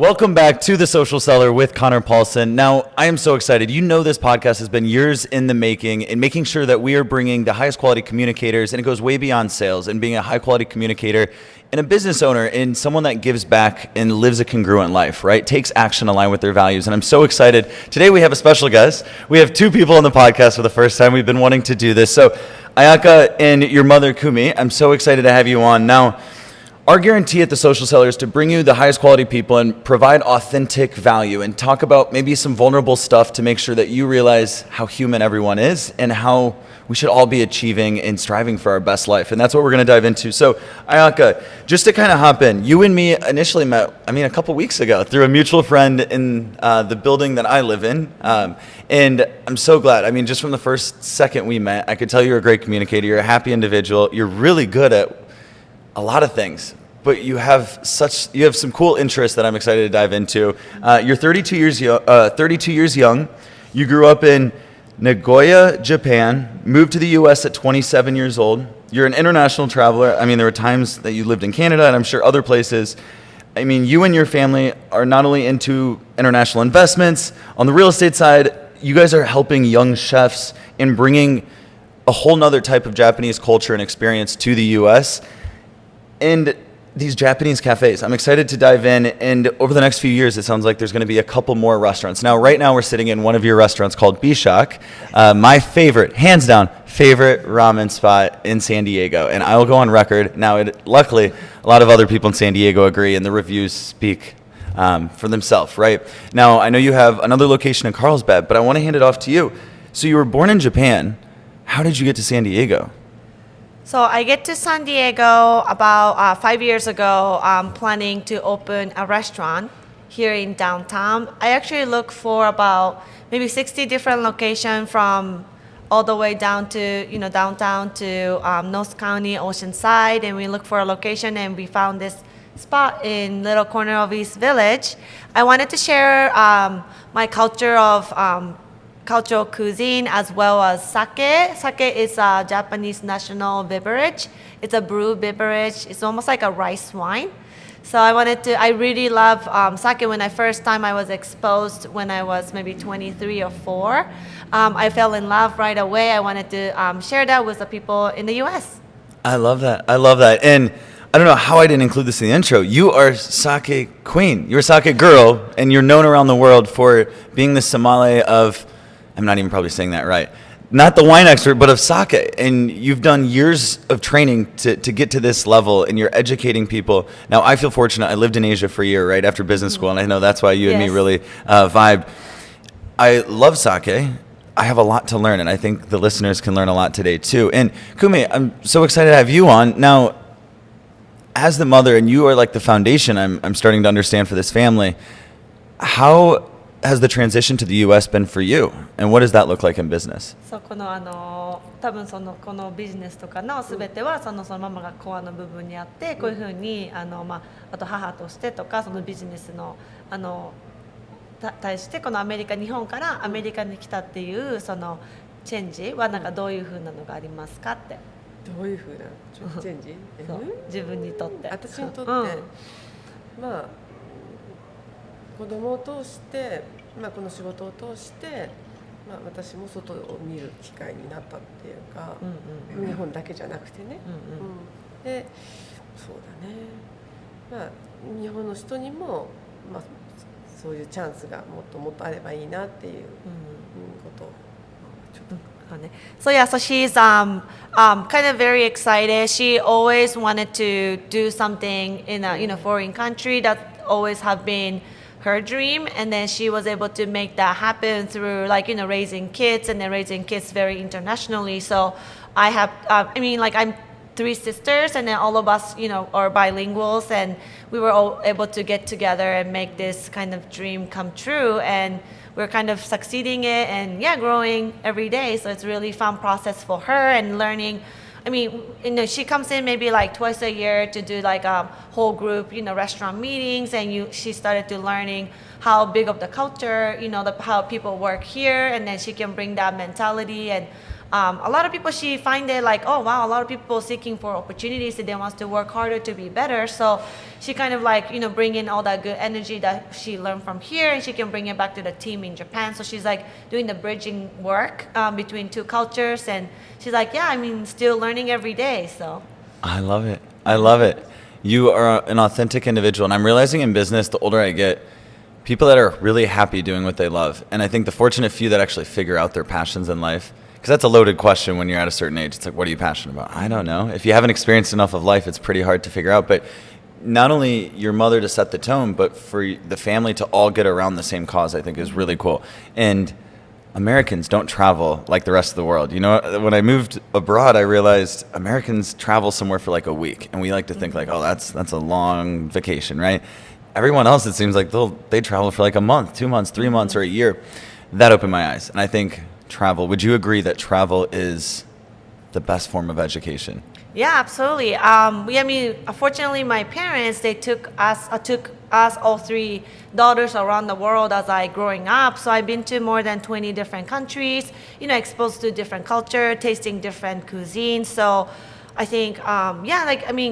Welcome back to The Social Seller with Conor Paulsen. Now, I am so excited. You know this podcast has been years in the making in making sure that we are bringing the highest quality communicators, and it goes way beyond sales and being a high quality communicator and a business owner and someone that gives back and lives a congruent life, right? Takes action aligned with their values. And I'm so excited. Today we have a special guest. We have two people on the podcast for the first time. We've been wanting to do this. So Ayaka and your mother, Kumi, I'm so excited to have you on. Now, our guarantee at The Social Seller is to bring you the highest quality people and provide authentic value and talk about maybe some vulnerable stuff to make sure that you realize how human everyone is and how we should all be achieving and striving for our best life. And that's what we're going to dive into. So, Ayaka, just to kind of hop in, you and me initially met, a couple weeks ago through a mutual friend in the building that I live in. And I'm so glad. Just from the first second we met, I could tell you're a great communicator. You're a happy individual. You're really good at a lot of things. But you have some cool interests that I'm excited to dive into. You're 32 years young. You grew up in Nagoya, Japan, moved to the U.S. at 27 years old. You're an international traveler. There were times that you lived in Canada and I'm sure other places. You and your family are not only into international investments, on the real estate side, you guys are helping young chefs in bringing a whole nother type of Japanese culture and experience to the U.S. And these Japanese cafes, I'm excited to dive in, and over the next few years, it sounds like there's going to be a couple more restaurants. Now, right now, we're sitting in one of your restaurants called BeShock, my favorite, hands down, favorite ramen spot in San Diego, and I will go on record. Now, luckily, a lot of other people in San Diego agree, and the reviews speak for themselves, right? Now, I know you have another location in Carlsbad, but I want to hand it off to you. So you were born in Japan. How did you get to San Diego? So I get to San Diego about 5 years ago. I'm planning to open a restaurant here in downtown. I actually look for about maybe 60 different locations from all the way down to downtown to North County, Oceanside, and we look for a location and we found this spot in little corner of East Village. I wanted to share my culture of cultural cuisine as well as sake. Sake is a Japanese national beverage. It's a brew beverage. It's almost like a rice wine. So I really love sake. When first time I was exposed when I was maybe 23 or 4, I fell in love right away. I wanted to share that with the people in the U.S. I love that. And I don't know how I didn't include this in the intro. You are sake queen. You're a sake girl, and you're known around the world for being the sommelier of, I'm not even probably saying that right, not the wine expert, but of sake. And you've done years of training to get to this level, and you're educating people. Now, I feel fortunate. I lived in Asia for a year, right, after business school, and I know that's why you and me really vibed. I love sake. I have a lot to learn, and I think the listeners can learn a lot today, too. And Kumi, I'm so excited to have you on. Now, as the mother, and you are like the foundation, I'm starting to understand for this family, how has the transition to the U.S. been for you, and what does that look like in business? そうこの多分このビジネスとかのすべてはそのママがコアの部分にあって、こういうふうにあと母としてとかそのビジネスの対してこの日本からアメリカに来たっていうそのチェンジはなんかどういうふうなのがありますかって。どういうふうなチェンジ？自分にとって。私にとって、子供を通して、この仕事を通して、私も外を見る機会になったっていうか、日本だけじゃなくてね、で、そうだね、日本の人にも、そういうチャンスがもっともっとあればいいなっていうことをちょっと。So she's kind of very excited. She always wanted to do something in a foreign country. That always have been her dream, and then she was able to make that happen through raising kids and then raising kids very internationally. So I have I'm 3 sisters, and then all of us are bilinguals, and we were all able to get together and make this kind of dream come true, and we're kind of succeeding it and growing every day. So it's really fun process for her and learning. She comes in maybe twice a year to do a whole group, restaurant meetings, and she started to learning how big of the culture, how people work here, and then she can bring that mentality and a lot of people, she find it like, oh wow, a lot of people seeking for opportunities and they wants to work harder to be better. So she kind of like, bring in all that good energy that she learned from here, and she can bring it back to the team in Japan. So she's like doing the bridging work between two cultures, and she's like, yeah, I mean, still learning every day. So I love it. I love it. You are an authentic individual, and I'm realizing in business, the older I get, people that are really happy doing what they love. And I think the fortunate few that actually figure out their passions in life, because that's a loaded question when you're at a certain age. It's like, what are you passionate about? I don't know. If you haven't experienced enough of life, it's pretty hard to figure out. But not only your mother to set the tone, but for the family to all get around the same cause, I think is really cool. And Americans don't travel like the rest of the world. When I moved abroad, I realized Americans travel somewhere for like a week. And we like to think like, oh, that's a long vacation, right? Everyone else, it seems like they travel for like a month, 2 months, 3 months, or a year. That opened my eyes. And I think travel, would you agree that travel is the best form of education? Yeah, absolutely. I mean, unfortunately, my parents, they took us all three daughters around the world as I growing up. So I've been to more than 20 different countries, exposed to different culture, tasting different cuisines. So I think,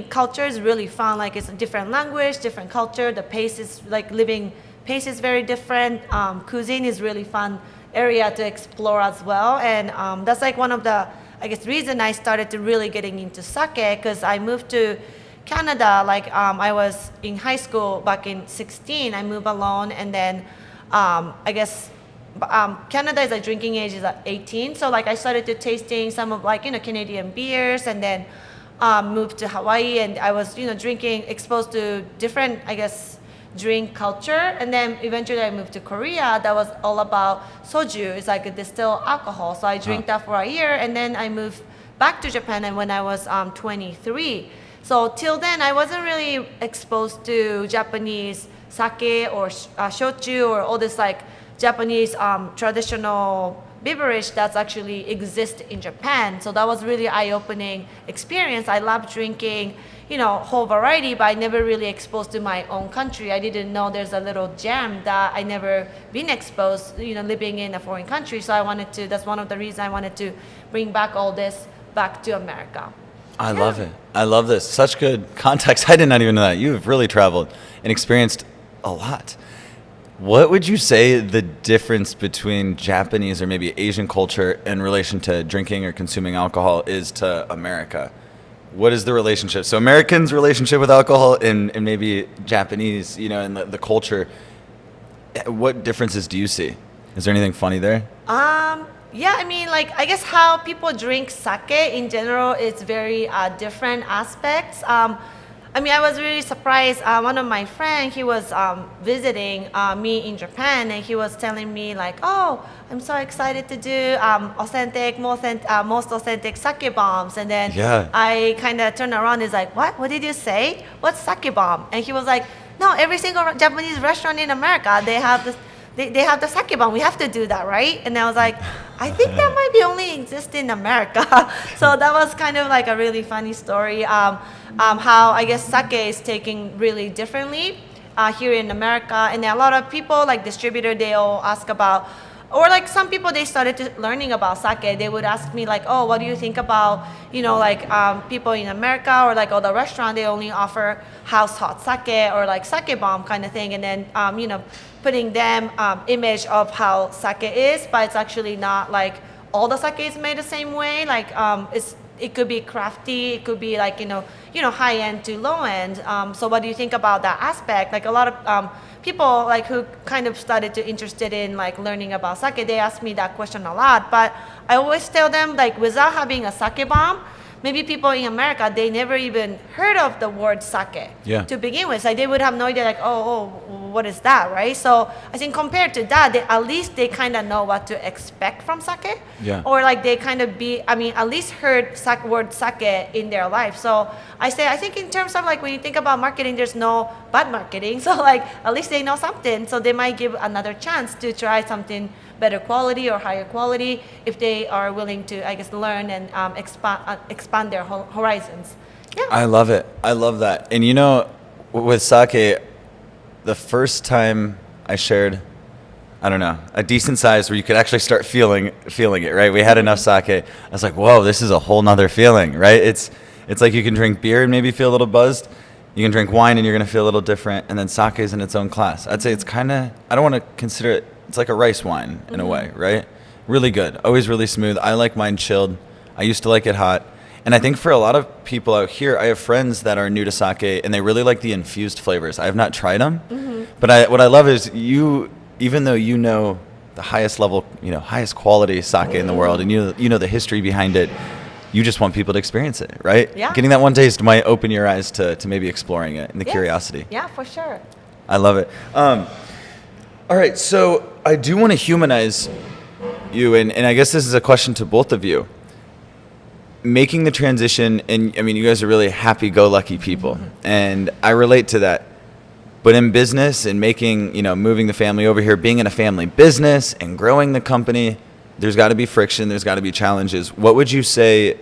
culture is really fun. Like, it's a different language, different culture. The pace is like living pace is very different. Cuisine is really fun area to explore as well. And that's like one of the, reason I started to really getting into sake, because I moved to Canada, I was in high school back in 16. I moved alone, and then Canada is drinking age is at 18. So I started to tasting some of Canadian beers, and then moved to Hawaii, and I was drinking, exposed to different drink culture. And then eventually I moved to Korea. That was all about soju. It's like a distilled alcohol. So I drank that for a year, and then I moved back to Japan, and when I was 23. So till then I wasn't really exposed to Japanese sake or shochu or all this Japanese traditional beverage that's actually exist in Japan. So that was really eye-opening experience. I love drinking whole variety, but I never really exposed to my own country. I didn't know there's a little gem that I never been exposed, living in a foreign country. So that's one of the reasons I wanted to bring back all this back to America. I love it. I love this. Such good context. I did not even know that. You've really traveled and experienced a lot. What would you say the difference between Japanese or maybe Asian culture in relation to drinking or consuming alcohol is to America? What is the relationship? So Americans' relationship with alcohol and maybe Japanese, and the culture, what differences do you see? Is there anything funny there? How people drink sake in general is very different aspects. I was really surprised. One of my friends, he was visiting me in Japan, and he was telling me oh, I'm so excited to do most authentic sake bombs. And then I kind of turned around and is like, what did you say? What's sake bomb? And he was like, no, every single Japanese restaurant in America, they have this. They have the sake bomb. We have to do that, right? And I was like, I think that might be only exist in America. So that was kind of a really funny story. How sake is taken really differently here in America, and a lot of people distributor, they all ask about, or some people, they started to learning about sake. They would ask me oh, what do you think about people in America, or all the restaurant, they only offer house hot sake or sake bomb kind of thing, and then putting them image of how sake is, but it's actually not all the sake is made the same way. It could be crafty, it could be high end to low end. So what do you think about that aspect? A lot of people who kind of started to interested in learning about sake, they ask me that question a lot. But I always tell them without having a sake bomb, maybe people in America, they never even heard of the word sake to begin with. They would have no idea what is that, right? So I think compared to that, at least they kind of know what to expect from sake. Yeah. Or they kind of at least heard word sake in their life. So I think in terms of when you think about marketing, there's no bad marketing. So at least they know something. So they might give another chance to try something better quality or higher quality if they are willing to, learn and expand their horizons. Yeah. I love it. I love that. And with sake, the first time I shared I don't know, a decent size where you could actually start feeling it, right? We had enough sake. I was like, whoa, this is a whole nother feeling, right? It's like you can drink beer and maybe feel a little buzzed. You can drink wine and you're going to feel a little different. And then sake is in its own class. I'd say it's kind of, I don't want to consider it, it's like a rice wine in a way, right? Really good. Always really smooth. I like mine chilled. I used to like it hot. And I think for a lot of people out here, I have friends that are new to sake and they really like the infused flavors. I have not tried them. But what I love is even though you know the highest level, highest quality sake in the world, and you know the history behind it, you just want people to experience it, right? Yeah. Getting that one taste might open your eyes to maybe exploring it and the curiosity. Yeah, for sure. I love it. All right, so I do want to humanize you, and I guess this is a question to both of you. Making the transition, and I mean, you guys are really happy-go-lucky people, and I relate to that. But in business and moving the family over here, being in a family business and growing the company, there's got to be friction, there's got to be challenges. What would you say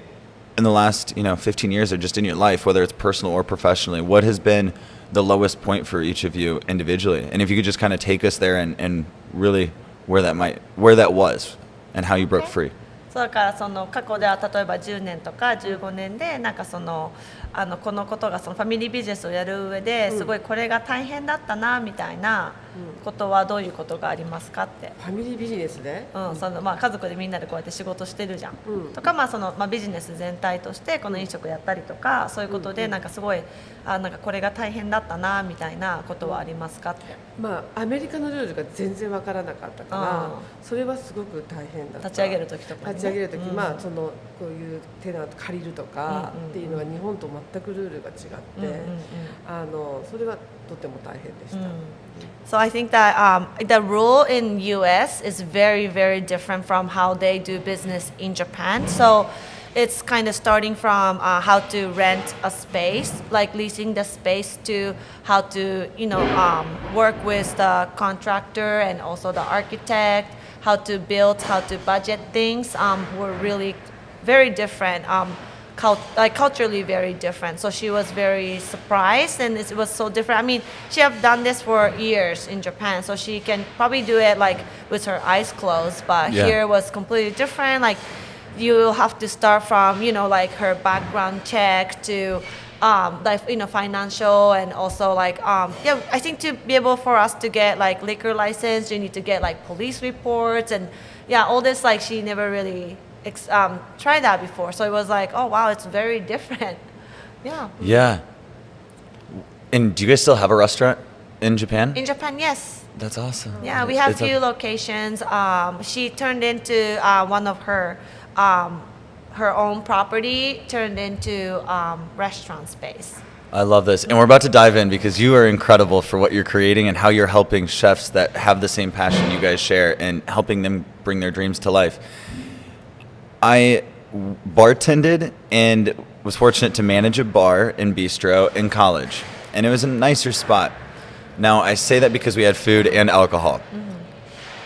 in the last, 15 years or just in your life, whether it's personal or professionally, what has been the lowest point for each of you individually? And if you could just kind of take us there and really where that was and how you broke free. そうだからその過去では例えば10年とか15年でなんかそのこのことがそのファミリービジネスをやる上ですごいこれが大変だったなみたいなことはどういうことがありますかって。ファミリービジネスで、その家族でみんなでこうやって仕事してるじゃん、とかそのビジネス全体としてこの飲食やったりとかそういうことでなんかすごいなんかこれが大変だったなみたいなことはありますかって。アメリカのルールが全然わからなかったから、それはすごく大変だった。立ち上げる時とか、立ち上げる時、そのこういうテナント借りるとかっていうのは日本と全くルールが違って、それはとても大変でした。So I think that the rule in US is very, very different from how they do business in Japan. So it's kind of starting from how to rent a space, like leasing the space, to how to, work with the contractor and also the architect, how to build, how to budget things were really very different. Culturally very different. So she was very surprised and it was so different. I mean, she have done this for years in Japan, so she can probably do it like with her eyes closed, but here was completely different. Like you have to start from, like her background check to financial and also I think to be able for us to get like liquor license, you need to get like police reports and all this she never really tried that before, so it was like, oh wow, it's very different. Yeah. And do you guys still have a restaurant in Japan? In Japan, yes. That's awesome. Yeah, we have few locations. She turned into one of her own property turned into restaurant space. I love this. And we're about to dive in because you are incredible for what you're creating and how you're helping chefs that have the same passion you guys share and helping them bring their dreams to life. I bartended and was fortunate to manage a bar and bistro in college, and it was a nicer spot. Now, I say that because we had food and alcohol.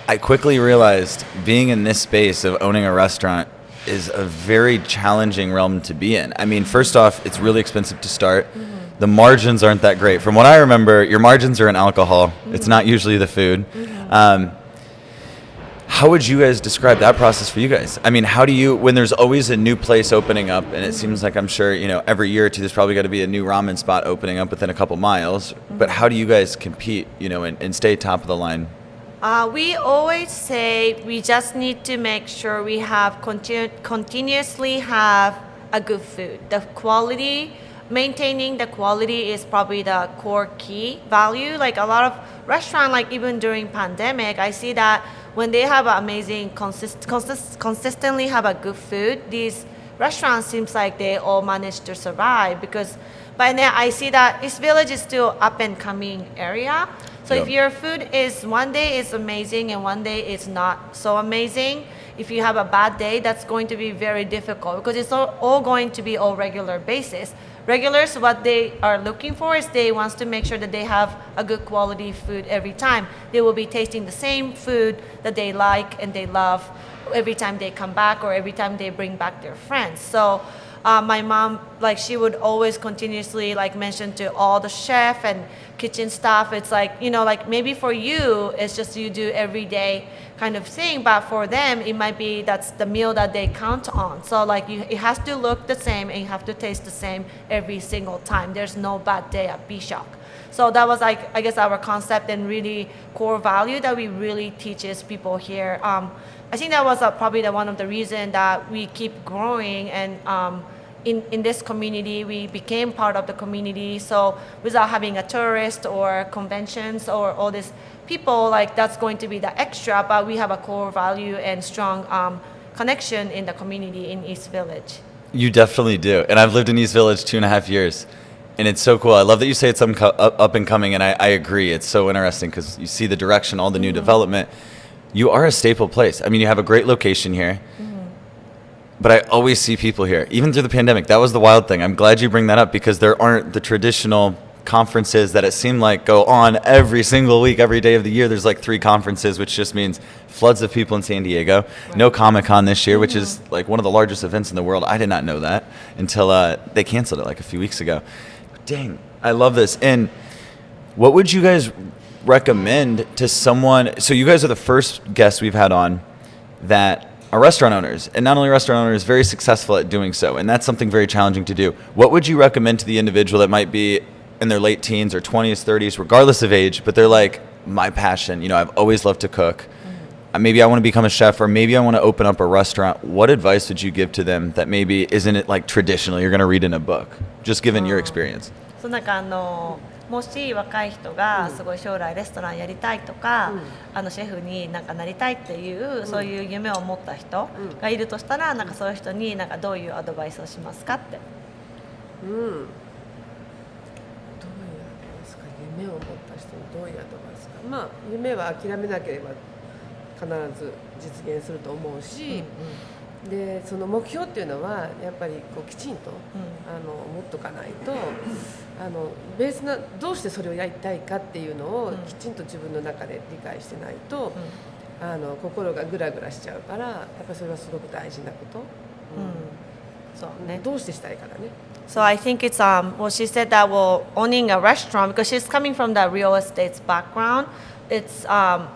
I quickly realized being in this space of owning a restaurant is a very challenging realm to be in. I mean, first off, it's really expensive to start. The margins aren't that great. From what I remember, your margins are in alcohol. It's not usually the food. How would you guys describe that process for you guys? I mean, how do you, when there's always a new place opening up, and it seems like I'm sure, every year or two, there's probably got to be a new ramen spot opening up within a couple miles, but how do you guys compete, and stay top of the line? We always say we just need to make sure we have continuously have a good food. The quality, maintaining the quality is probably the core key value. Like a lot of restaurants, even during pandemic, I see that when they have amazing, consistently have a good food, these restaurants seems like they all manage to survive because by now I see that East Village is still up and coming area. So if your food is one day is amazing and one day it's not so amazing, if you have a bad day, that's going to be very difficult because it's all going to be all regular basis. Regulars, what they are looking for is they wants to make sure that they have a good quality food every time. They will be tasting the same food that they like and they love every time they come back or every time they bring back their friends. So my mom, she would always continuously mention to all the chef and kitchen stuff. It's like, like maybe for you, it's just you do everyday kind of thing, but for them, it might be that's the meal that they count on. So like it has to look the same and you have to taste the same every single time. There's no bad day at BeShock. So that was like, I guess, our concept and really core value that we really teaches people here. I think that was probably one of the reasons that we keep growing and in this community, we became part of the community. So without having a tourist or conventions or all these people, like that's going to be the extra, but we have a core value and strong connection in the community in East Village. You definitely do. And I've lived in East Village 2.5 years. And it's so cool. I love that you say it's up and coming, and I agree. It's so interesting because you see the direction, all the new development. You are a staple place. I mean, you have a great location here. But I always see people here, even through the pandemic. That was the wild thing. I'm glad you bring that up because there aren't the traditional conferences that it seemed like go on every single week, every day of the year. There's like 3 conferences, which just means floods of people in San Diego. Right. No Comic-Con this year, which is like one of the largest events in the world. I did not know that until they canceled it like a few weeks ago. Dang, I love this. And what would you guys recommend to someone? So you guys are the first guests we've had on that are restaurant owners, and not only restaurant owners, very successful at doing so, and that's something very challenging to do. What would you recommend to the individual that might be in their late teens or 20s, 30s, regardless of age, but they're like, my passion, I've always loved to cook. Maybe I want to become a chef, or maybe I want to open up a restaurant. What advice would you give to them that maybe isn't it like traditional you're going to read in a book, just given your experience? そうなんかもし若い人がすごい将来レストランやりたいとか、シェフになんかなりたいっていう、そういう夢を持った人がいるとしたら、なんかそういう人になんかどういうアドバイスをしますかって。どういうアドバイスか、夢を持った人にどういうアドバイスか。まあ夢は諦めなければ必ず実現すると思うし、でその目標っていうのはやっぱりこうきちんと、持っとかないと。ベースなどうしてそれをやりたいかっていうのをきちんと自分の中で理解してないと、心がグラグラしちゃうからやっぱりそれはすごく大事なこと、そうね、どうしてしたいからね。So I think it's well, she said that owning a restaurant, because she's coming from the real estate background, it's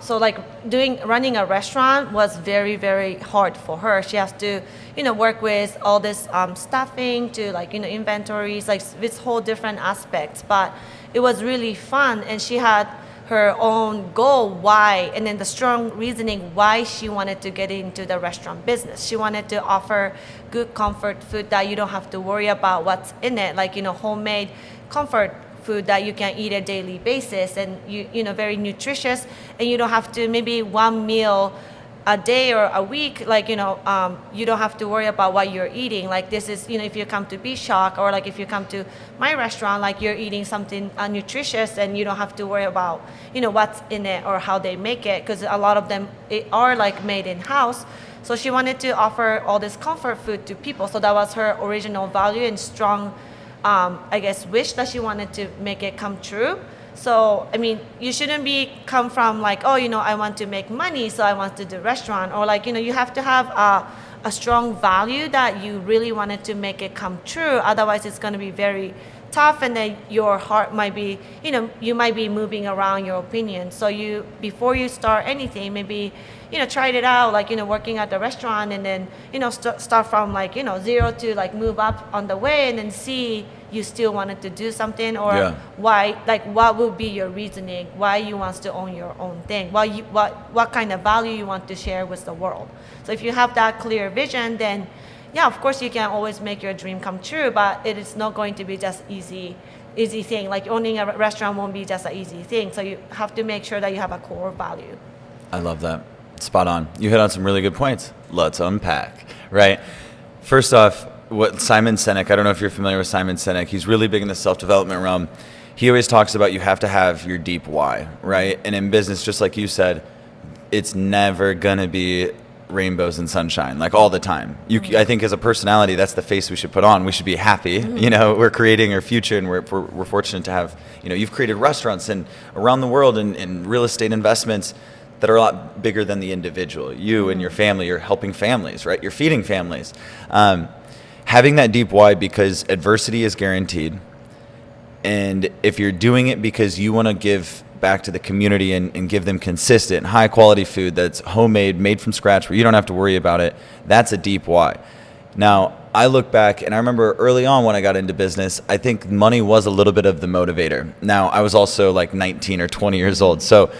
so like running a restaurant was very, very hard for her. She has to work with all this staffing to inventories, like with whole different aspects, but it was really fun, and she had her own goal why, and then the strong reasoning why she wanted to get into the restaurant business. She wanted to offer good comfort food that you don't have to worry about what's in it, like homemade comfort food that you can eat a daily basis, and very nutritious, and you don't have to maybe one meal a day or a week, like you don't have to worry about what you're eating. Like this is if you come to BeShock, or like if you come to my restaurant, like you're eating something nutritious, and you don't have to worry about what's in it or how they make it, because a lot of them are like made in house. So she wanted to offer all this comfort food to people. So that was her original value and strong I guess wish that she wanted to make it come true. So I mean, you shouldn't come from like, I want to make money, so I want to do restaurant, or like you have to have a strong value that you really wanted to make it come true. Otherwise, it's going to be very tough, and then your heart might be, you might be moving around your opinion. So before you start anything, maybe try it out, like working at the restaurant, and then start from like 0 to like move up on the way, and then see you still wanted to do something, or why, like what would be your reasoning why you want to own your own thing, what kind of value you want to share with the world. So if you have that clear vision, then of course you can always make your dream come true, but it is not going to be just easy thing. Like owning a restaurant won't be just an easy thing, so you have to make sure that you have a core value. I love that. Spot on. You hit on some really good points. Let's unpack, right? First off, what Simon Sinek, I don't know if you're familiar with Simon Sinek, he's really big in the self-development realm. He always talks about you have to have your deep why, right? And in business, just like you said, it's never going to be rainbows and sunshine, like all the time. I think as a personality, that's the face we should put on. We should be happy. We're creating our future, and we're fortunate to have, you've created restaurants and around the world and real estate investments that are a lot bigger than the individual. You and your family, you're helping families, right? You're feeding families. Having that deep why, because adversity is guaranteed. And if you're doing it because you want to give back to the community and give them consistent, high quality food that's homemade, made from scratch, where you don't have to worry about it, that's a deep why. Now, I look back and I remember early on when I got into business, I think money was a little bit of the motivator. Now, I was also like 19 or 20 years old. So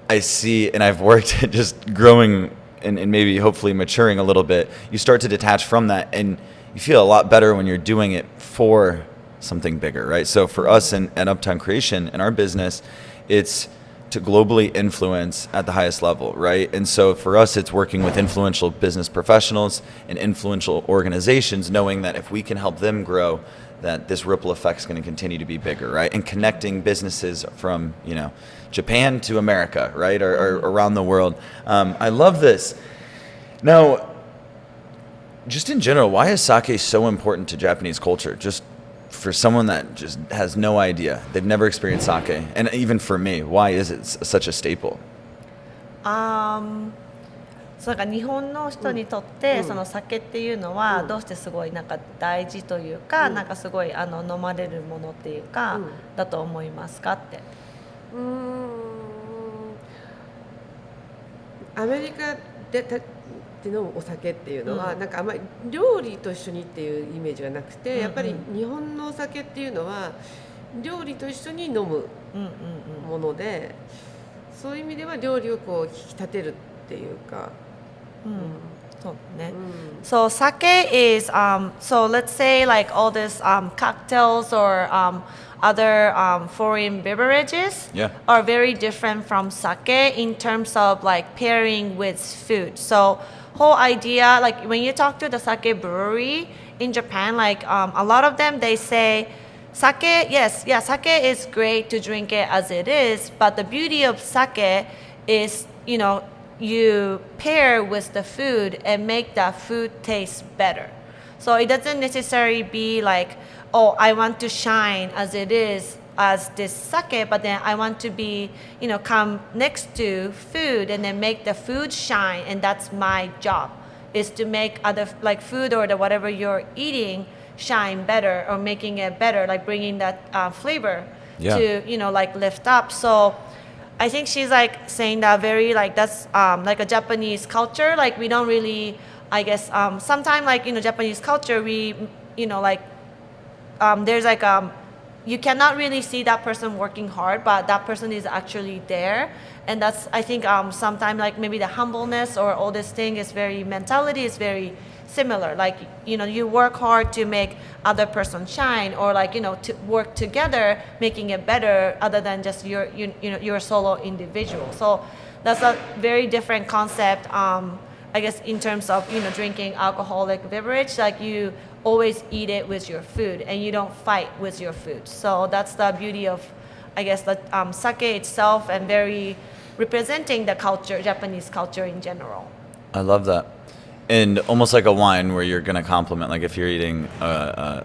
I see, and I've worked at just growing and maybe hopefully maturing a little bit. You start to detach from that and you feel a lot better when you're doing it for something bigger, right? So for us at Uptown Creation in our business, it's to globally influence at the highest level, right? And so for us, it's working with influential business professionals and influential organizations, knowing that if we can help them grow, that this ripple effect is going to continue to be bigger, right? And connecting businesses from, Japan to America, right? Or around the world. I love this. Now, just in general, why is sake so important to Japanese culture? Just for someone that just has no idea, they've never experienced sake, and even for me, why is it such a staple? そうなんか日本の人にとって、その酒っていうのはどうしてすごいなんか大事というか、なんかすごい飲まれるものっていうか、だと思いますかって。アメリカで飲むお酒っていうのは、なんかあんまり料理と一緒にっていうイメージがなくて、やっぱり日本のお酒っていうのは料理と一緒に飲むもので、そういう意味では料理をこう引き立てるっていうか。そうね。So sake is so let's say like all this cocktails or other foreign beverages are very different from sake in terms of like pairing with food. So whole idea, like when you talk to the sake brewery in Japan, like a lot of them, they say sake, sake is great to drink it as it is, but the beauty of sake is, you pair with the food and make that food taste better. So it doesn't necessarily be like, oh, I want to shine as it is as this sake, but then I want to be, come next to food and then make the food shine, and that's my job, is to make other like food or the whatever you're eating shine better or making it better, like bringing that flavor to, like lift up. So I think she's like saying that very like that's like a Japanese culture. Like we don't really, I guess, sometimes like, Japanese culture, we, like there's like you cannot really see that person working hard, but that person is actually there. And that's, I think, sometimes like maybe the humbleness or all this thing is very, mentality is very similar. Like, you work hard to make other person shine, or like, to work together, making it better other than just your solo individual. So that's a very different concept, I guess, in terms of, drinking alcoholic beverage. Like you always eat it with your food and you don't fight with your food. So that's the beauty of, I guess, the sake itself, and very representing the culture, Japanese culture in general. I love that. And almost like a wine where you're going to complement, like if you're eating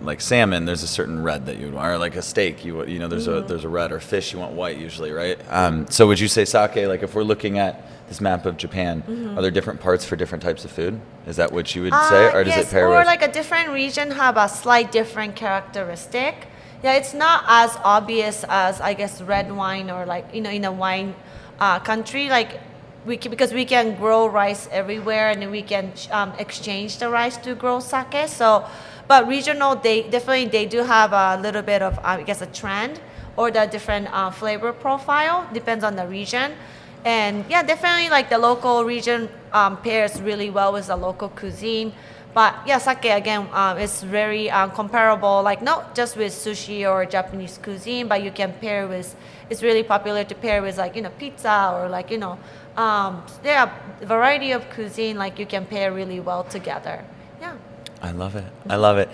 like salmon, there's a certain red that you would want, or like a steak, there's a red, or fish, you want white usually, right? So would you say sake, like if we're looking at this map of Japan, are there different parts for different types of food? Is that what you would say, or does it pair with? Or like a different region have a slight different characteristic. Yeah, it's not as obvious as, I guess, red wine or like, in a wine country, like because we can grow rice everywhere and we can exchange the rice to grow sake. So, but regional, they do have a little bit of, I guess, a trend or the different flavor profile, depends on the region. And yeah, definitely like the local region pairs really well with the local cuisine. But yeah, sake again is very comparable, like not just with sushi or Japanese cuisine, but you can pair with, it's really popular to pair with like, pizza or like, there are a variety of cuisine, like you can pair really well together. Yeah. I love it. I love it.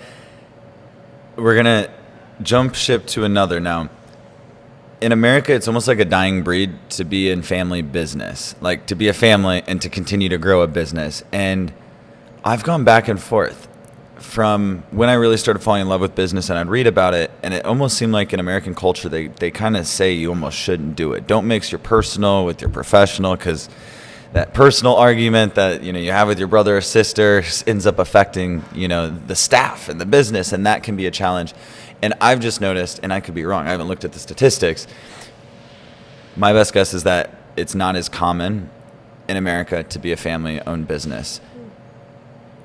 We're going to jump ship to another now. In America, it's almost like a dying breed to be in family business, like to be a family and to continue to grow a business. And I've gone back and forth from when I really started falling in love with business, and I'd read about it, and it almost seemed like in American culture, they kind of say you almost shouldn't do it. Don't mix your personal with your professional, because that personal argument that you have with your brother or sister ends up affecting the staff and the business, and that can be a challenge. And I've just noticed, and I could be wrong, I haven't looked at the statistics. My best guess is that it's not as common in America to be a family-owned business.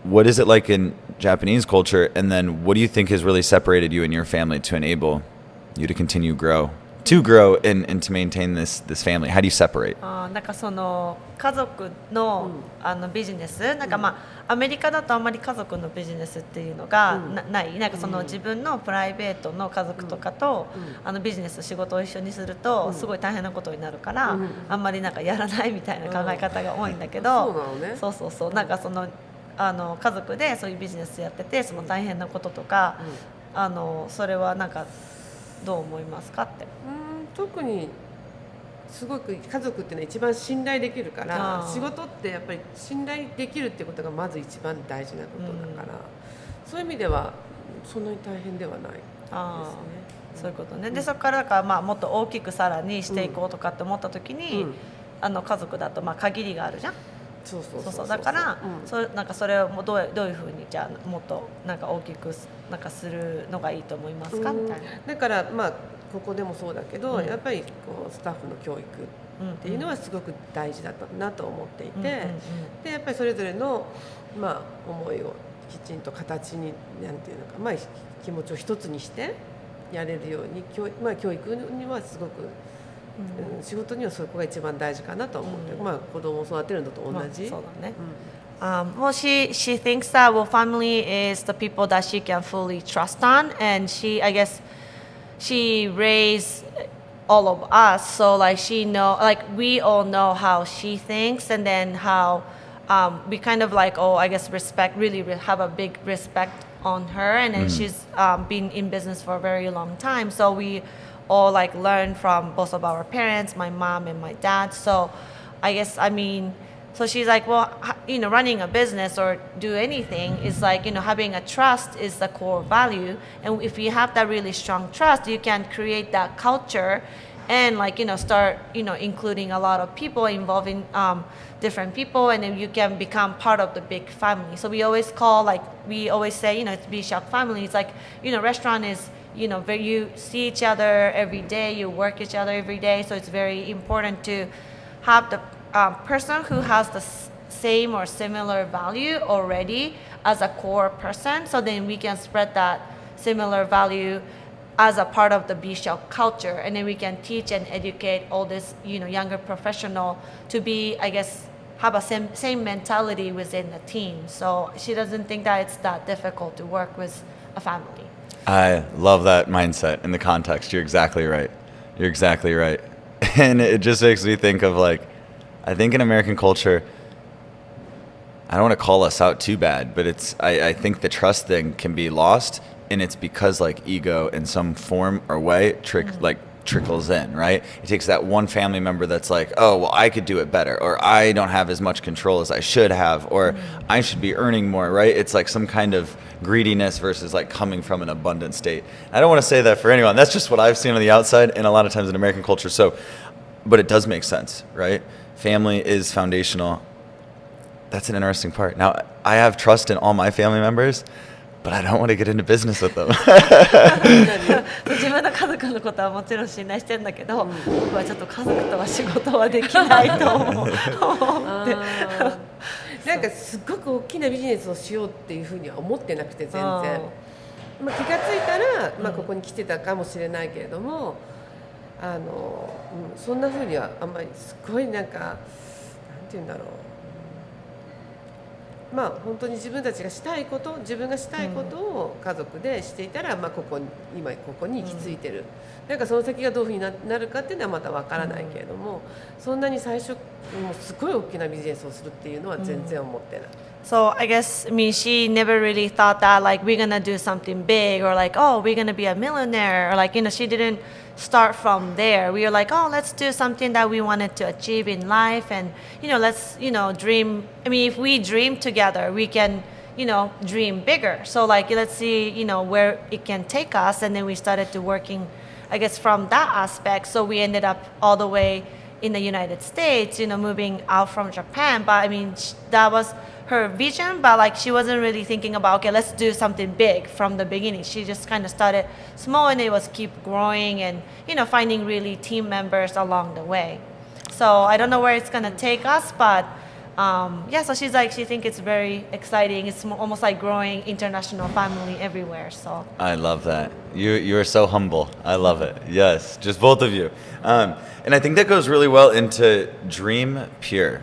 What is it like in Japanese culture? And then what do you think has really separated you and your family to enable you to continue grow and to maintain this family? How do you separate? なんかその家族の、ビジネスなんかアメリカだとあんまり家族のビジネスっていうのがないなんかその自分のプライベートの家族とかと、ビジネス仕事を一緒にするとすごい大変なことになるから、あんまりなんかやらないみたいな考え方が多いんだけど、そうなんかその家族でそういうビジネスやっててその大変なこととか、それはなんかどう思いますかって。特にすごく家族っていうのは一番信頼できるから仕事ってやっぱり信頼できるっていうことがまず一番大事なことだから、そういう意味ではそんなに大変ではないですね。そういうことね。でそこからだからもっと大きくさらにしていこうとかって思った時に、家族だと限りがあるじゃん。そうだから、なんかそれをもうどういうふうにじゃあもっとなんか大きくなんかするのがいいと思いますか、みたいな。だからここでもそうだけど、やっぱりこうスタッフの教育っていうのはすごく大事だったなと思っていて、でやっぱりそれぞれの思いをきちんと形になんていうのか、気持ちを一つにしてやれるように教育にはすごく。仕事にはそこが一番大事かなと思って、子供を育てるのと同じ。そうだね。Well, she thinks that family is the people that she can fully trust on, and I guess she raised all of us, so we all know how she thinks, and then how we kind of I guess really have a big respect on her, and then she's been in business for a very long time, so we all learn from both of our parents, my mom and my dad. So I guess so she's well, running a business or do anything is having a trust is the core value, and if you have that really strong trust, you can create that culture and start including a lot of people, involving different people, and then you can become part of the big family. So we always say it's BeShock family. It's restaurant is where you see each other every day, you work each other every day, so it's very important to have the person who has the same or similar value already as a core person, so then we can spread that similar value as a part of the BeShock culture, and then we can teach and educate all this younger professional to be, I guess, have a same mentality within the team. So she doesn't think that it's that difficult to work with a family. I love that mindset in the context. You're exactly right. And it just makes me think of I think in American culture, I don't want to call us out too bad, but I think the trust thing can be lost, and it's because ego in some form or way trickles in, right? It takes that one family member that's oh, well, I could do it better, or I don't have as much control as I should have, or I should be earning more, right? It's some kind of greediness versus coming from an abundant state. I don't want to say that for anyone. That's just what I've seen on the outside and a lot of times in American culture. So, but it does make sense, right? Family is foundational. That's an interesting part. Now, I have trust in all my family members, but I don't want to get into business with them. 自分の家族のことはもちろん信頼してるんだけど、僕はちょっと家族とは仕事はできないと思って。なんかすごく大きなビジネスをしようっていうふうには思ってなくて全然。気がついたらここに来てたかもしれないけれども、そんなふうにはあんまりすごいなんていうんだろう。本当に自分たちがしたいこと自分がしたいことを家族でしていたら、今ここに行き着いてる、なんかその先がどういうふうになるかっていうのはまたわからないけれども、そんなに最初もうすごい大きなビジネスをするっていうのは全然思ってない。So I guess she never really thought that we're gonna do something big, or oh, we're gonna be a millionaire, or she didn't start from there. We were oh, let's do something that we wanted to achieve in life, and let's dream. If we dream together, we can dream bigger. So let's see where it can take us, and then we started to working, I guess, from that aspect. So we ended up all the way in the United States, moving out from Japan. But I mean, that was her vision, but like she wasn't really thinking about, okay, let's do something big from the beginning. She just kind of started small, and it was keep growing and, finding really team members along the way. So I don't know where it's going to take us, but so she thinks it's very exciting. It's almost like growing international family everywhere. So I love that. You are so humble. I love it. Yes, just both of you. And I think that goes really well into Dream Pure,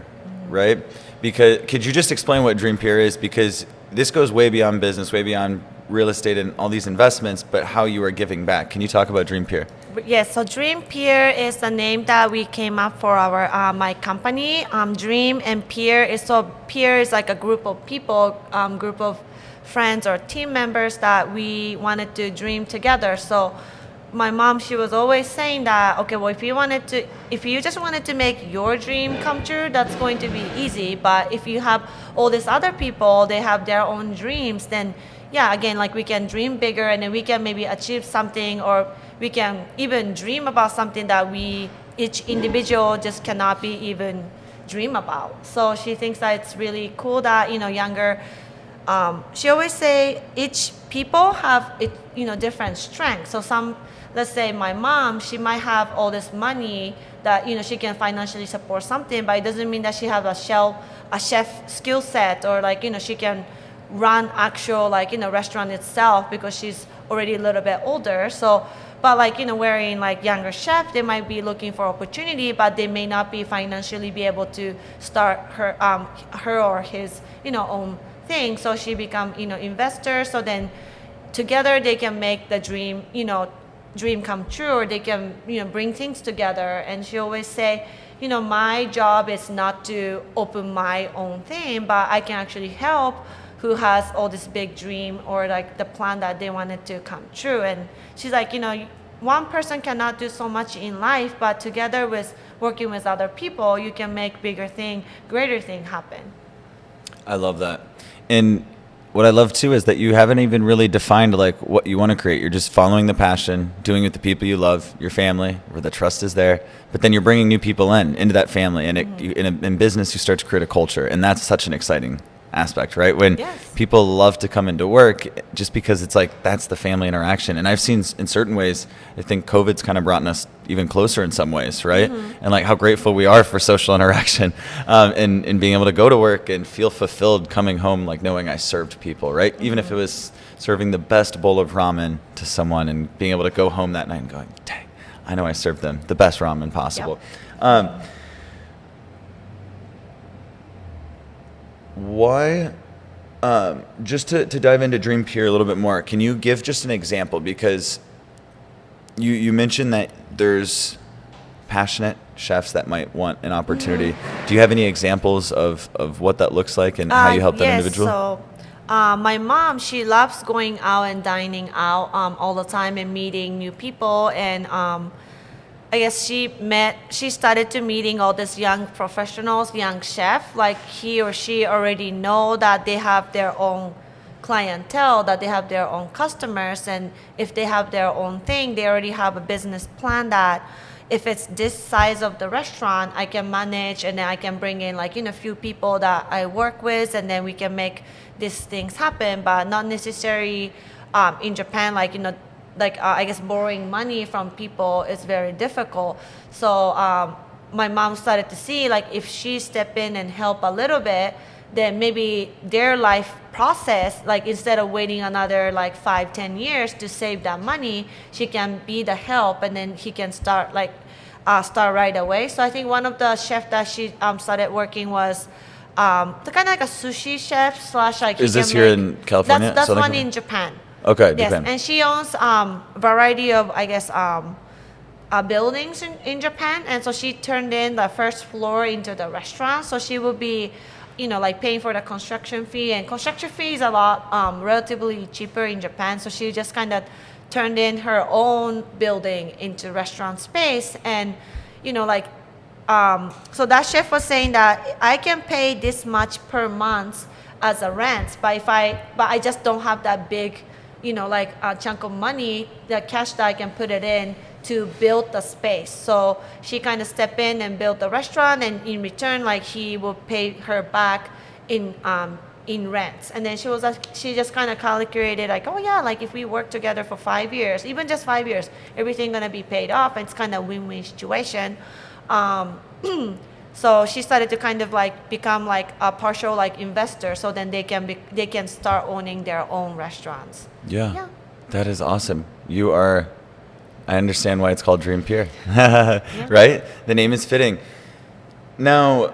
right? Because could you just explain what Dream Pure is? Because this goes way beyond business, way beyond real estate and all these investments, but how you are giving back. Can you talk about Dream Pure? Yes, so Dream Peer is the name that we came up for our my company. Dream and Peer is like a group of people, group of friends or team members that we wanted to dream together. So my mom, she was always saying that, okay, well, if you just wanted to make your dream come true, that's going to be easy. But if you have all these other people, they have their own dreams, then yeah, again, like we can dream bigger, and then we can maybe achieve something, or we can even dream about something that each individual just cannot be even dream about. So she thinks that it's really cool that, younger, she always say each people have, different strengths. So let's say my mom, she might have all this money that, she can financially support something, but it doesn't mean that she have a chef skill set, or like, she can run actual restaurant itself, because she's already a little bit older. So but wearing younger chef, they might be looking for opportunity, but they may not be financially be able to start her or his own thing. So she become investor. So then together they can make the dream dream come true, or they can bring things together. And she always say, my job is not to open my own thing, but I can actually help who has all this big dream, or like the plan that they wanted to come true. And she's like, one person cannot do so much in life, but together with working with other people, you can make greater thing happen. I love that. And what I love too is that you haven't even really defined like what you want to create. You're just following the passion, doing it with the people you love, your family, where the trust is there. But then you're bringing new people into that family, and in business, you start to create a culture, and that's such an exciting aspect, right? When people love to come into work, just because it's like that's the family interaction. And I've seen in certain ways, I think COVID's kind of brought us even closer in some ways, right? And like how grateful we are for social interaction, and being able to go to work and feel fulfilled coming home, like knowing I served people, right? Even if it was serving the best bowl of ramen to someone, and being able to go home that night and going, dang, I know I served them the best ramen possible. Why, just to dive into Dream Pure a little bit more, can you give just an example? Because you mentioned that there's passionate chefs that might want an opportunity. Do you have any examples of what that looks like and how you help that individual? So my mom, she loves going out and dining out all the time and meeting new people. And I guess she started to meeting all these young professionals, young chefs, like he or she already know that they have their own clientele, that they have their own customers. And if they have their own thing, they already have a business plan that if it's this size of the restaurant, I can manage, and then I can bring in a few people that I work with, and then we can make these things happen. But not necessarily in Japan, I guess borrowing money from people is very difficult. So my mom started to see if she step in and help a little bit, then maybe their life process, instead of waiting another 5-10 years to save that money, she can be the help, and then he can start right away. So I think one of the chefs that she started working was kind of like a sushi chef slash Is this here in California? That's one in Japan. Okay, yes, Japan. And she owns variety of, I guess, buildings in Japan. And so she turned in the first floor into the restaurant. So she will be, paying for the construction fee. And construction fee is a lot relatively cheaper in Japan. So she just kind of turned in her own building into restaurant space. And, so that chef was saying that I can pay this much per month as a rent, but I just don't have that big, a chunk of money, the cash that I can put it in to build the space. So she kind of step in and build the restaurant, and in return, like he will pay her back in rents. And then she just kind of calculated like, oh yeah, like if we work together for 5 years, even just 5 years, everything gonna be paid off. It's kind of win-win situation. So she started to kind of like become like a partial like investor, so then they can start owning their own restaurants. Yeah. That is awesome. I understand why it's called Dream Pier, right? The name is fitting. Now,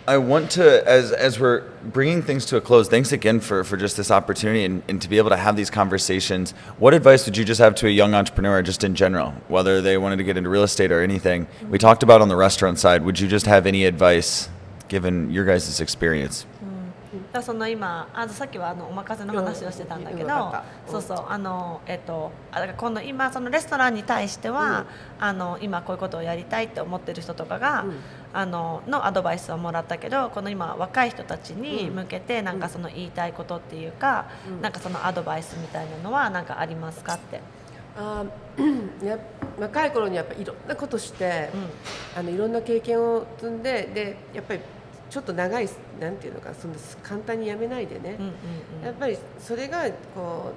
I want to, as we're bringing things to a close, thanks again for just this opportunity and to be able to have these conversations. What advice would you just have to a young entrepreneur just in general, whether they wanted to get into real estate or anything? We talked about on the restaurant side. Would you just have any advice given your guys' experience? その今さっきはお任せの話をしてたんだけど、そうそうだから今度今そのレストランに対しては、今こういうことをやりたいって思ってる人とかが、のアドバイスをもらったけど、この今若い人たちに向けてなんかその言いたいことっていうか、なんかそのアドバイスみたいなのはなんかありますかって。若い頃にやっぱりいろんなことして、いろんな経験を積んで、でやっぱりちょっと長いなんていうのか、そんな簡単にやめないでね、やっぱりそれがこ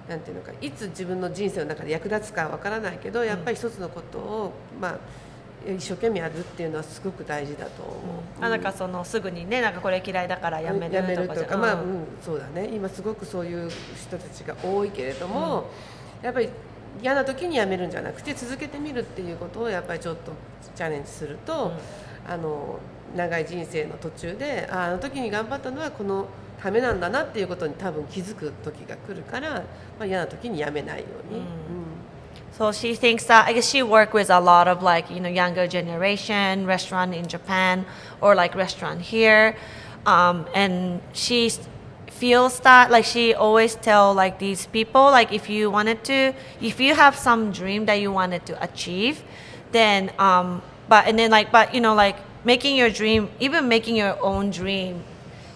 うなんていうのか、いつ自分の人生の中で役立つかわからないけど、やっぱり一つのことを一生懸命やるっていうのはすごく大事だと思う。なんかそのすぐにね、なんかこれ嫌いだからやめるとかじゃ、そうだね。今すごくそういう人たちが多いけれども、やっぱり嫌な時にやめるんじゃなくて続けてみるっていうことをやっぱりちょっとチャレンジすると、長い人生の途中であの時に頑張ったのはこのためなんだなっていうことに多分気づく時が来るから、嫌な時にやめないように。So she thinks that I guess she worked with a lot of like younger generation restaurant in Japan or like restaurant here, and she feels that like she always tell like these people like if you have some dream that you wanted to achieve, then but making your dream, even making your own dream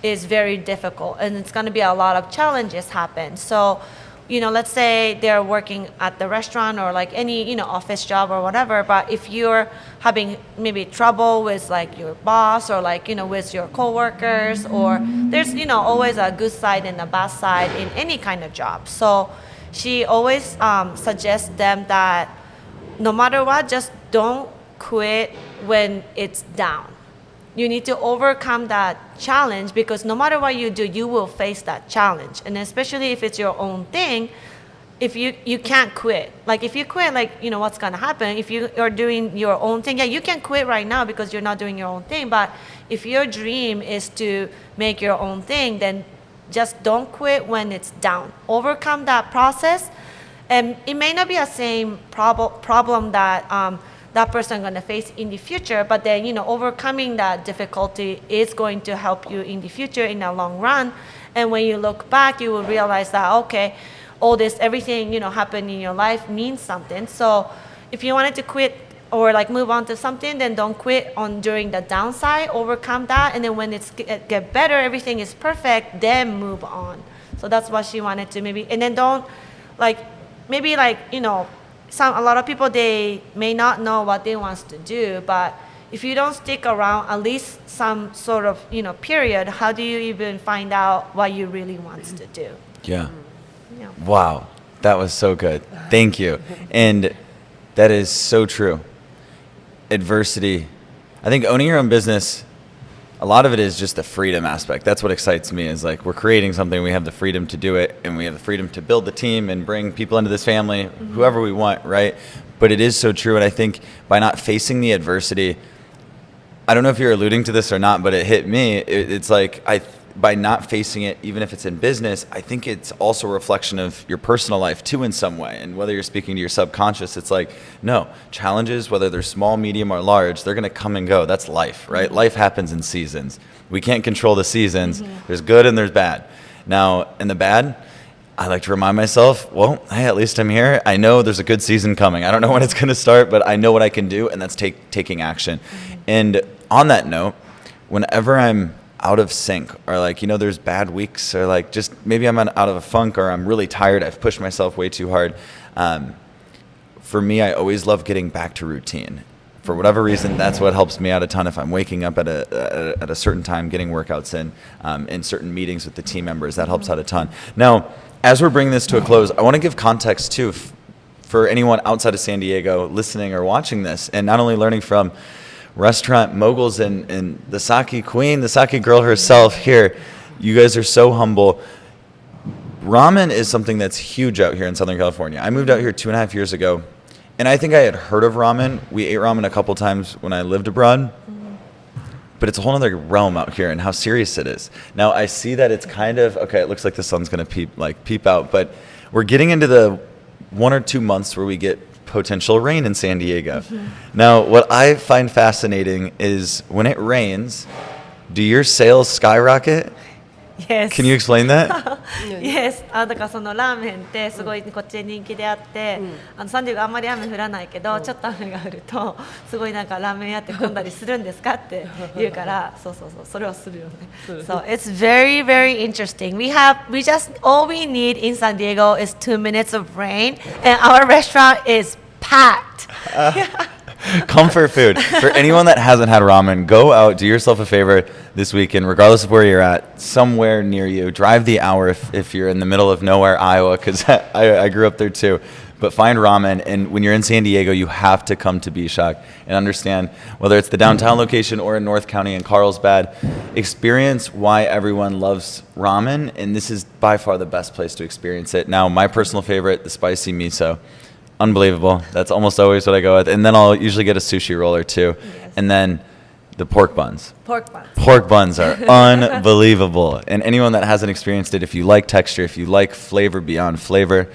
is very difficult, and it's going to be a lot of challenges happen. So let's say they're working at the restaurant or like any office job or whatever, but if you're having maybe trouble with like your boss or like with your coworkers, or there's always a good side and a bad side in any kind of job. So she always suggests them that no matter what, just don't quit when it's down. You need to overcome that challenge, because no matter what you do, you will face that challenge. And especially if it's your own thing, if you can't quit. Like if you quit, like what's gonna happen if you are doing your own thing? Yeah, you can quit right now because you're not doing your own thing. But if your dream is to make your own thing, then just don't quit when it's down. Overcome that process, and it may not be the same problem that that person going to face in the future, but then overcoming that difficulty is going to help you in the future in the long run. And when you look back, you will realize that okay, everything happened in your life means something. So if you wanted to quit or like move on to something, then don't quit during the downside. Overcome that, and then when it's get better, everything is perfect, then move on. So that's what she wanted to maybe, and then don't a lot of people, they may not know what they want to do, but if you don't stick around at least some sort of period, how do you even find out what you really want to do? Yeah. Wow, that was so good. Thank you. And that is so true. Adversity. I think owning your own business, a lot of it is just the freedom aspect. That's what excites me, is like we're creating something, we have the freedom to do it, and we have the freedom to build the team and bring people into this family, whoever we want, right? But it is so true, and I think by not facing the adversity, I don't know if you're alluding to this or not, but it hit me. It's like by not facing it, even if it's in business, I think it's also a reflection of your personal life too in some way. And whether you're speaking to your subconscious, it's like, no, challenges, whether they're small, medium, or large, they're going to come and go. That's life, right? Life happens in seasons. We can't control the seasons. There's good and there's bad. Now, in the bad, I like to remind myself, well, hey, at least I'm here. I know there's a good season coming. I don't know when it's going to start, but I know what I can do, and that's taking action. And on that note, whenever I'm out of sync, or like there's bad weeks, or like just maybe I'm out of a funk, or I'm really tired, I've pushed myself way too hard, for me, I always love getting back to routine. For whatever reason, that's what helps me out a ton. If I'm waking up at a certain time, getting workouts in certain meetings with the team members, that helps out a ton. Now, as we're bringing this to a close, I want to give context too for anyone outside of San Diego listening or watching this, and not only learning from restaurant moguls and the sake queen, the sake girl herself here. You guys are so humble. Ramen is something that's huge out here in Southern California. I moved out here 2.5 years ago, and I think I had heard of ramen. We ate ramen a couple times when I lived abroad, but it's a whole other realm out here and how serious it is. Now, I see that it's kind of, okay, it looks like the sun's going to peep out, but we're getting into the 1 or 2 months where we get potential rain in San Diego. Now, what I find fascinating is when it rains, do your sales skyrocket? Yes. Can you explain that? Yes. だからそのラーメンってすごいこっちで人気であって、サンディエゴあんまり雨降らないけど、ちょっと雨が降るとすごいなんかラーメン屋って混んだりするんですかって言うから、そうそれはするよね。So it's very very interesting. We just all we need in San Diego is 2 minutes of rain, and our restaurant is packed. Comfort food. For anyone that hasn't had ramen, go out, do yourself a favor this weekend, regardless of where you're at, somewhere near you. Drive the hour if you're in the middle of nowhere, Iowa, because I grew up there too. But find ramen, and when you're in San Diego, you have to come to BeShock and understand, whether it's the downtown location or in North County in Carlsbad, experience why everyone loves ramen, and this is by far the best place to experience it. Now, my personal favorite, the spicy miso. Unbelievable. That's almost always what I go with. And then I'll usually get a sushi roll or two. Yes. And then the pork buns. Pork buns are unbelievable. And anyone that hasn't experienced it, if you like texture, if you like flavor beyond flavor,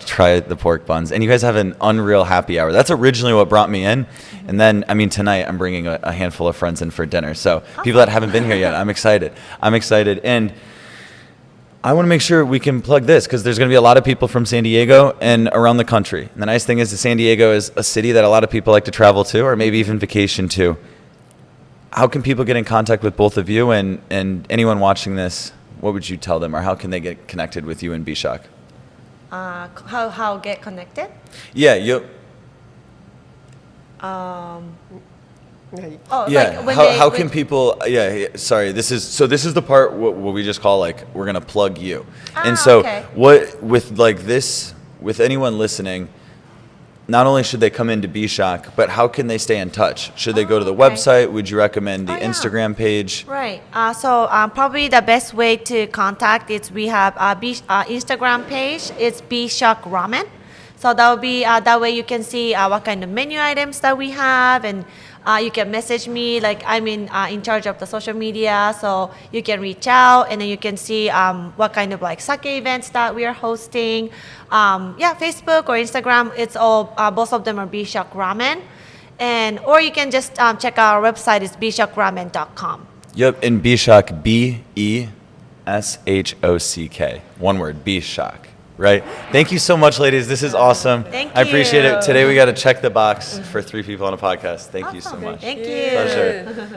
try the pork buns. And you guys have an unreal happy hour. That's originally what brought me in. And then, I mean, tonight I'm bringing a handful of friends in for dinner. So people that haven't been here yet, I'm excited. And I want to make sure we can plug this because there's going to be a lot of people from San Diego and around the country. And the nice thing is that San Diego is a city that a lot of people like to travel to or maybe even vacation to. How can people get in contact with both of you and anyone watching this? What would you tell them, or how can they get connected with you and BeShock? How get connected? Yeah, you. Yeah. Like how can people? Yeah. Sorry. This is the part what we just call like we're gonna plug you. And so okay. What with anyone listening, not only should they come into BeShock, but how can they stay in touch? Should they go to the website? Would you recommend the Instagram page? Right. So probably the best way to contact is we have Instagram page. It's BeShock Ramen. So that will be that way you can see what kind of menu items that we have, and you can message me. Like I'm in charge of the social media, so you can reach out and then you can see what kind of like sake events that we are hosting. Facebook or Instagram. It's all both of them are BeShock Ramen, or you can just check our website. It's BeShockRamen.com. Yep, and BeShock, BeShock. One word, BeShock. Right. Thank you so much, ladies. This is awesome. Thank I appreciate you. it. Today we got to check the box for 3 people on a podcast. Thank you so Awesome. much. Thank you. Pleasure.